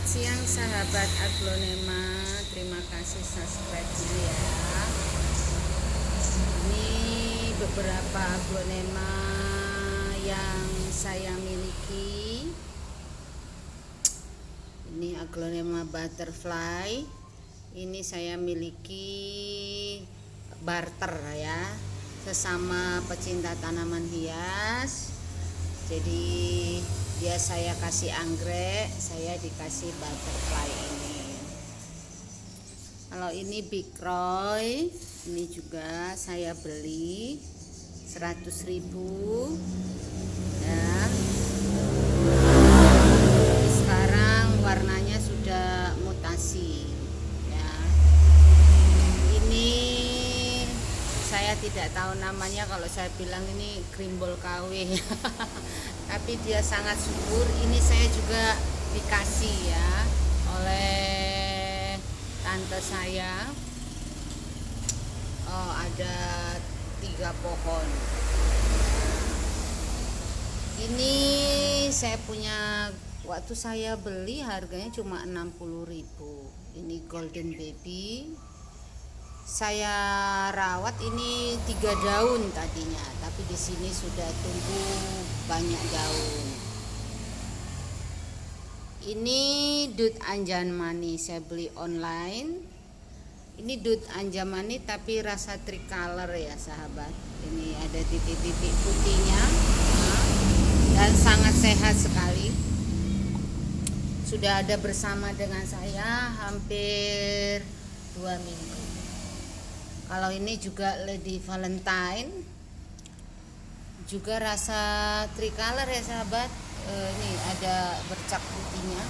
siang sahabat aglonema, terima kasih subscribe-nya ya. Ini beberapa aglonema yang saya miliki. Ini aglonema butterfly. Ini saya miliki barter ya, sesama pecinta tanaman hias. Jadi dia saya kasih anggrek, saya dikasih butterfly ini. Kalau ini Big Roy, ini juga saya beli 100.000 ya. Sekarang warnanya sudah mutasi ya. Ini saya tidak tahu namanya, kalau saya bilang ini grimbol KW tapi dia sangat subur. Ini saya juga dikasih ya oleh tante saya. Ada 3 pohon. Ini saya punya, waktu saya beli harganya cuma 60.000. Ini golden baby. Saya rawat ini 3 daun tadinya, tapi di sini sudah tumbuh banyak daun. Ini dut anjamani, saya beli online. Ini dut anjamani tapi rasa tricolor ya sahabat. Ini ada titik-titik putihnya dan sangat sehat sekali. Sudah ada bersama dengan saya hampir 2 minggu. Kalau ini juga Lady Valentine, juga rasa tricolor ya sahabat. Ini ada bercak putihnya,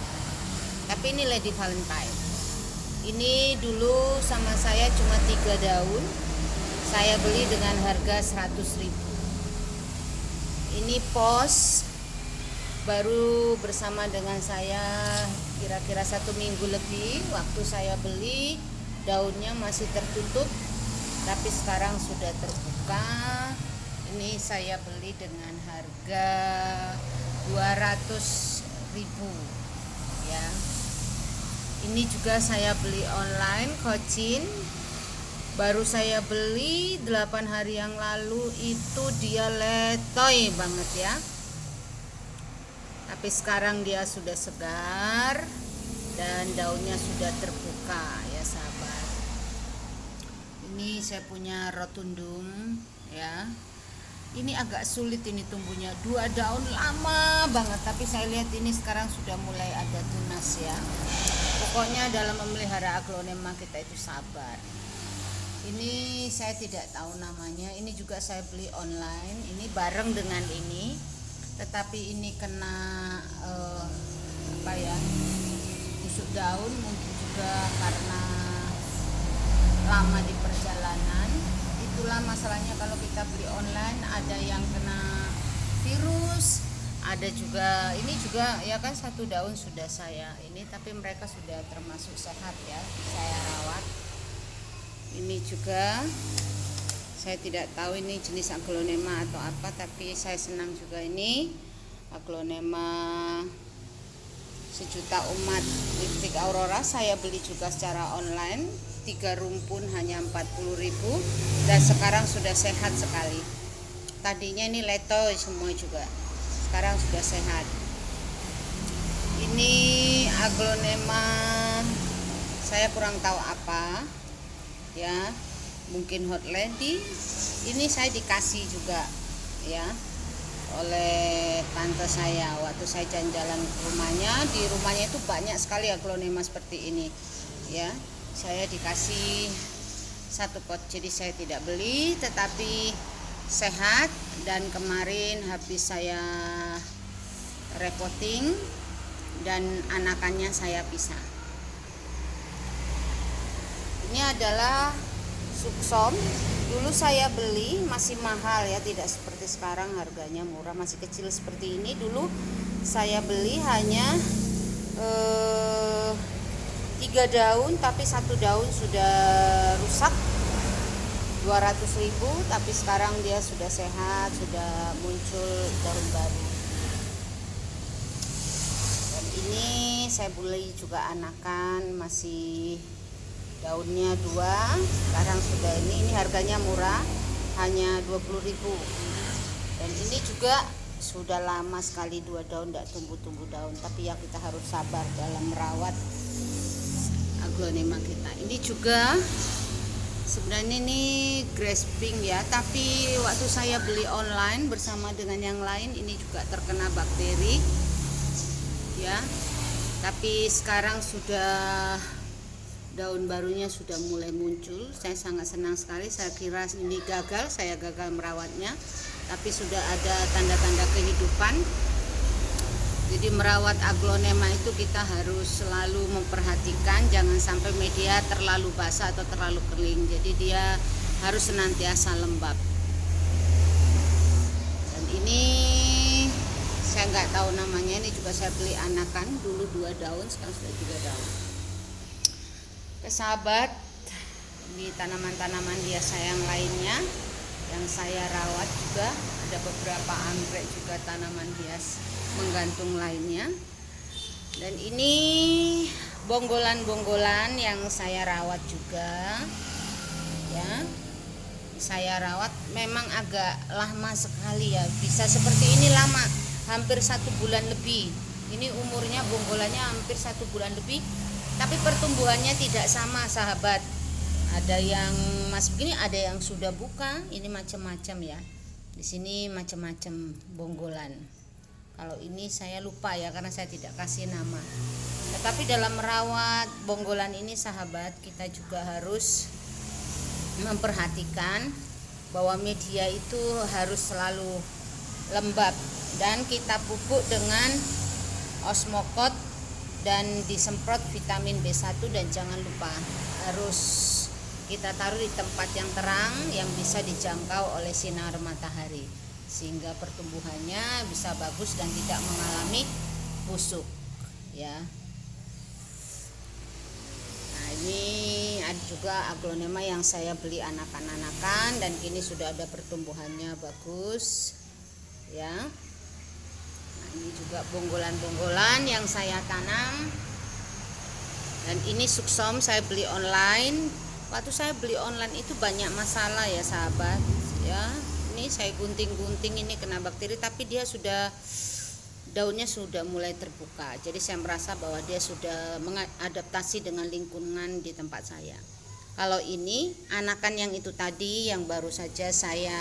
tapi ini Lady Valentine. Ini dulu sama saya cuma 3 daun, saya beli dengan harga 100.000. Ini pos baru bersama dengan saya kira-kira 1 minggu lebih. Waktu saya beli daunnya masih tertutup, tapi sekarang sudah terbuka. Ini saya beli dengan harga 200.000 ya. Ini juga saya beli online, kocin. Baru saya beli 8 hari yang lalu, itu dia letoy banget ya. Tapi sekarang dia sudah segar dan daunnya sudah terbuka ya sahabat. Ini saya punya rotundum ya. Ini agak sulit ini tumbuhnya, 2 daun lama banget, tapi saya lihat ini sekarang sudah mulai ada tunas ya. Pokoknya dalam memelihara aglonema kita itu sabar. Ini saya tidak tahu namanya, ini juga saya beli online, ini bareng dengan ini, tetapi ini kena busuk daun, mungkin juga karena lama di perjalanan. Itulah masalahnya kalau kita beli online, ada yang kena virus, ada juga ini juga ya kan, 1 daun sudah saya ini, tapi mereka sudah termasuk sehat ya, saya rawat. Ini juga saya tidak tahu ini jenis aglonema atau apa, tapi saya senang juga. Ini aglonema sejuta umat lipstick aurora, saya beli juga secara online, 3 rumpun hanya 40.000 dan sekarang sudah sehat sekali. Tadinya ini letoy semua juga, sekarang sudah sehat. Ini aglonema saya kurang tahu apa ya, mungkin hot lady. Ini saya dikasih juga ya oleh tante saya waktu saya jalan-jalan ke rumahnya. Di rumahnya itu banyak sekali aglonema seperti ini ya. Saya dikasih 1 pot, jadi saya tidak beli, tetapi sehat. Dan kemarin habis saya repotting dan anakannya saya pisah. Ini adalah suksom. Dulu saya beli masih mahal ya, tidak seperti sekarang harganya murah, masih kecil seperti ini. Dulu saya beli hanya 3 daun, tapi 1 daun sudah rusak, 200.000. Tapi sekarang dia sudah sehat, sudah muncul daun baru. Dan ini saya beli juga anakan, masih daunnya 2. Sekarang sudah ini harganya murah, hanya 20.000. Dan ini juga sudah lama sekali 2 daun tidak tumbuh daun, tapi ya kita harus sabar dalam merawat aglonema kita. Ini juga sebenarnya ini grass pink ya, tapi waktu saya beli online bersama dengan yang lain ini juga terkena bakteri ya. Tapi sekarang sudah daun barunya sudah mulai muncul. Saya sangat senang sekali. Saya kira ini saya gagal merawatnya, tapi sudah ada tanda-tanda kehidupan. Jadi merawat aglonema itu kita harus selalu memperhatikan jangan sampai media terlalu basah atau terlalu kering. Jadi dia harus senantiasa lembab. Dan ini saya nggak tahu namanya, ini juga saya beli anakan, dulu 2 daun, sekarang sudah 3 daun. Oke sahabat, ini tanaman-tanaman hias saya yang lainnya yang saya rawat juga, ada beberapa anggrek juga, tanaman hias menggantung lainnya. Dan ini bonggolan-bonggolan yang saya rawat juga ya. Saya rawat memang agak lama sekali ya, bisa seperti ini lama, hampir 1 bulan lebih. Ini umurnya bonggolannya hampir 1 bulan lebih, tapi pertumbuhannya tidak sama sahabat. Ada yang masih begini, ada yang sudah buka. Ini macam-macam ya. Di sini macam-macam bonggolan. Kalau ini saya lupa ya, karena saya tidak kasih nama. Tetapi dalam merawat bonggolan ini sahabat, kita juga harus memperhatikan bahwa media itu harus selalu lembab dan kita pupuk dengan Osmocote dan disemprot vitamin B1, dan jangan lupa harus kita taruh di tempat yang terang yang bisa dijangkau oleh sinar matahari sehingga pertumbuhannya bisa bagus dan tidak mengalami busuk ya. Nah, ini ada juga aglonema yang saya beli anakan-anakan dan kini sudah ada pertumbuhannya bagus ya. Nah, ini juga bonggolan-bonggolan yang saya tanam. Dan ini suksom saya beli online. Waktu saya beli online itu banyak masalah ya sahabat ya. Ini saya gunting-gunting, ini kena bakteri, tapi dia sudah, daunnya sudah mulai terbuka. Jadi saya merasa bahwa dia sudah mengadaptasi dengan lingkungan di tempat saya. Kalau ini anakan yang itu tadi yang baru saja saya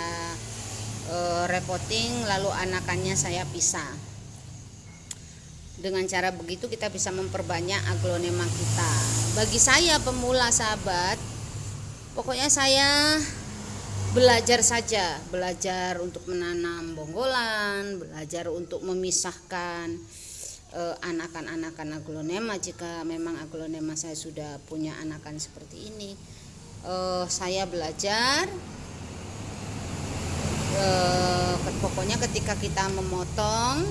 repotting, lalu anakannya saya pisah. Dengan cara begitu kita bisa memperbanyak aglonema kita. Bagi saya pemula sahabat, pokoknya saya belajar saja, belajar untuk menanam bonggolan, belajar untuk memisahkan anakan-anakan aglonema. Jika memang aglonema saya sudah punya anakan seperti ini, saya belajar. Pokoknya ketika kita memotong,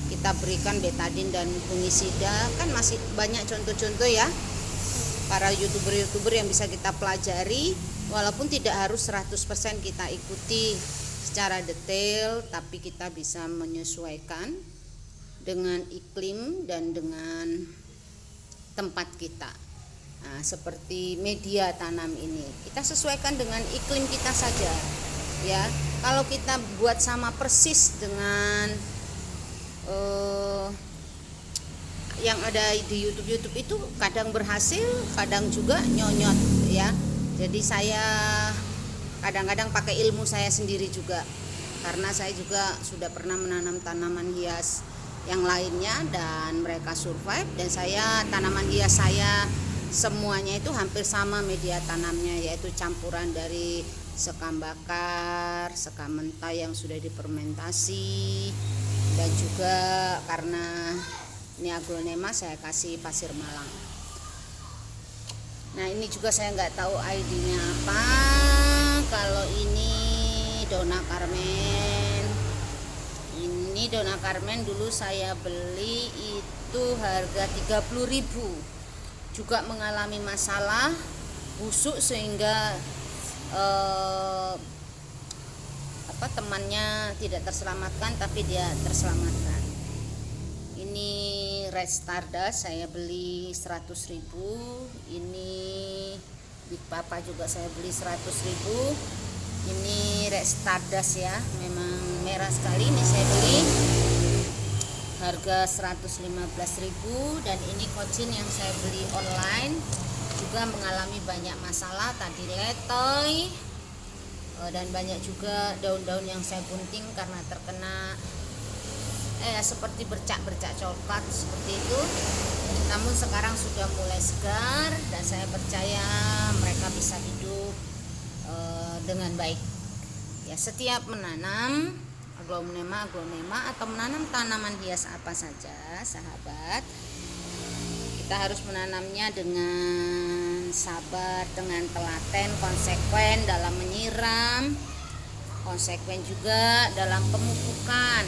kita berikan betadin dan fungisida. Kan masih banyak contoh-contoh ya para youtuber yang bisa kita pelajari. Walaupun tidak harus 100% kita ikuti secara detail, tapi kita bisa menyesuaikan dengan iklim dan dengan tempat kita. Nah, seperti media tanam ini, kita sesuaikan dengan iklim kita saja ya. Kalau kita buat sama persis dengan yang ada di YouTube itu, kadang berhasil, kadang juga nyonyot ya. Jadi saya kadang-kadang pakai ilmu saya sendiri juga, karena saya juga sudah pernah menanam tanaman hias yang lainnya dan mereka survive. Dan saya, tanaman hias saya semuanya itu hampir sama media tanamnya, yaitu campuran dari sekam bakar, sekam mentah yang sudah difermentasi, dan juga karena ini aglonema saya kasih pasir malang. Nah, ini juga saya nggak tahu ID-nya apa. Kalau ini Donna Carmen, ini Donna Carmen dulu saya beli itu harga 30.000, juga mengalami masalah busuk sehingga temannya tidak terselamatkan, tapi dia terselamatkan. Ini Red Stardust saya beli 100.000. Ini Big Papa juga saya beli 100.000. Ini Red Stardust ya, memang merah sekali. Ini saya beli harga 115.000. Dan ini kocin yang saya beli online juga mengalami banyak masalah, tadi letoy dan banyak juga daun-daun yang saya gunting karena terkena seperti bercak-bercak coklat seperti itu. Namun sekarang sudah mulai segar dan saya percaya mereka bisa hidup dengan baik. Ya, setiap menanam aglonema atau menanam tanaman hias apa saja, sahabat, kita harus menanamnya dengan sabar, dengan telaten, konsekuen dalam menyiram, konsekuen juga dalam pemupukan,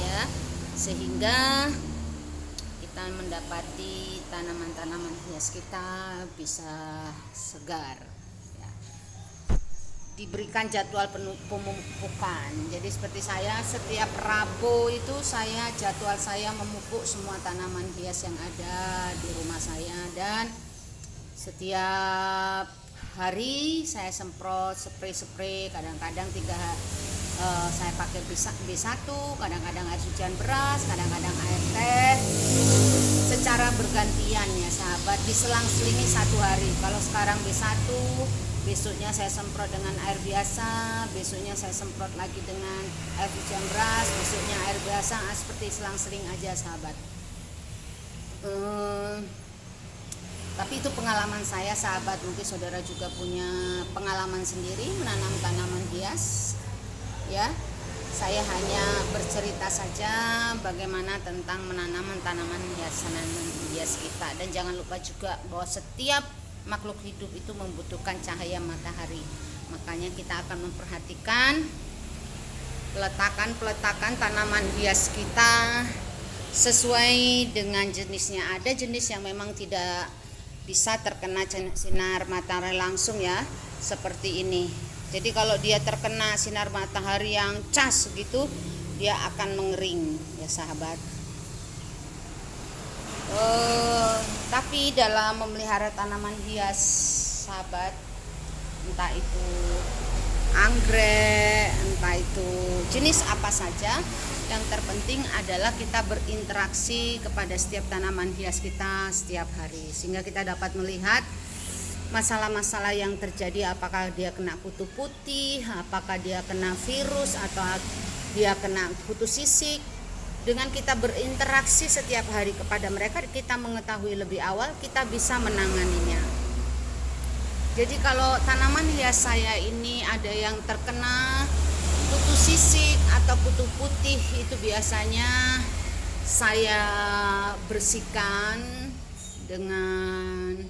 ya, sehingga kita mendapati tanaman-tanaman hias kita bisa segar. Diberikan jadwal pemupukan. Jadi seperti saya setiap Rabu itu jadwal saya memupuk semua tanaman hias yang ada di rumah saya, dan setiap hari saya semprot spray, kadang-kadang saya pakai B1, kadang-kadang air hujan beras, kadang-kadang air teh, secara bergantian ya sahabat, diselang-selingi 1 hari. Kalau sekarang B1, besoknya saya semprot dengan air biasa, besoknya saya semprot lagi dengan air hujan beras, besoknya air biasa, seperti selang-seling aja sahabat. Tapi itu pengalaman saya sahabat, mungkin saudara juga punya pengalaman sendiri menanam tanaman hias ya. Saya hanya bercerita saja bagaimana tentang menanam tanaman hias kita, dan jangan lupa juga bahwa setiap makhluk hidup itu membutuhkan cahaya matahari. Makanya kita akan memperhatikan peletakan tanaman hias kita sesuai dengan jenisnya. Ada jenis yang memang tidak bisa terkena sinar matahari langsung ya, seperti ini. Jadi kalau dia terkena sinar matahari yang cas gitu, dia akan mengering ya sahabat. Tapi dalam memelihara tanaman hias sahabat, entah itu anggrek, entah itu jenis apa saja, yang terpenting adalah kita berinteraksi kepada setiap tanaman hias kita setiap hari, sehingga kita dapat melihat masalah-masalah yang terjadi, apakah dia kena kutu putih, apakah dia kena virus, atau dia kena kutu sisik. Dengan kita berinteraksi setiap hari kepada mereka, kita mengetahui lebih awal, kita bisa menanganinya. Jadi kalau tanaman hias saya ini ada yang terkena kutu sisik atau kutu putih, itu biasanya saya bersihkan dengan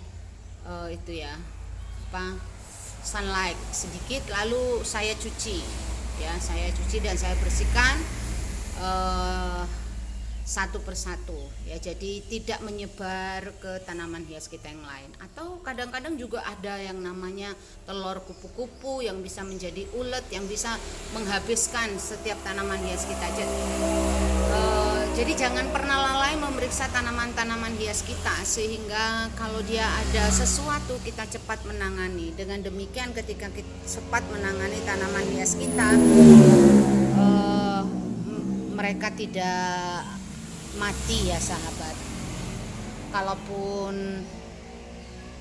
sunlight sedikit, lalu saya cuci dan saya bersihkan satu persatu ya, jadi tidak menyebar ke tanaman hias kita yang lain. Atau kadang-kadang juga ada yang namanya telur kupu-kupu yang bisa menjadi ulet, yang bisa menghabiskan setiap tanaman hias kita. Jadi jangan pernah lalai memeriksa tanaman-tanaman hias kita, sehingga kalau dia ada sesuatu kita cepat menangani. Dengan demikian ketika kita cepat menangani tanaman hias kita, mereka tidak mati ya sahabat. Kalaupun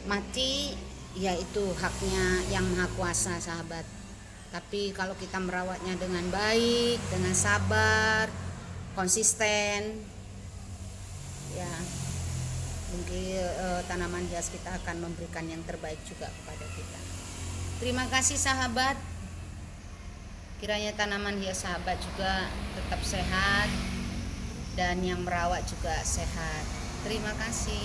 mati ya itu haknya yang maha kuasa sahabat. Tapi kalau kita merawatnya dengan baik, dengan sabar, konsisten, ya mungkin tanaman hias kita akan memberikan yang terbaik juga kepada kita. Terima kasih sahabat. Kiranya tanaman hias sahabat juga tetap sehat dan yang merawat juga sehat. Terima kasih.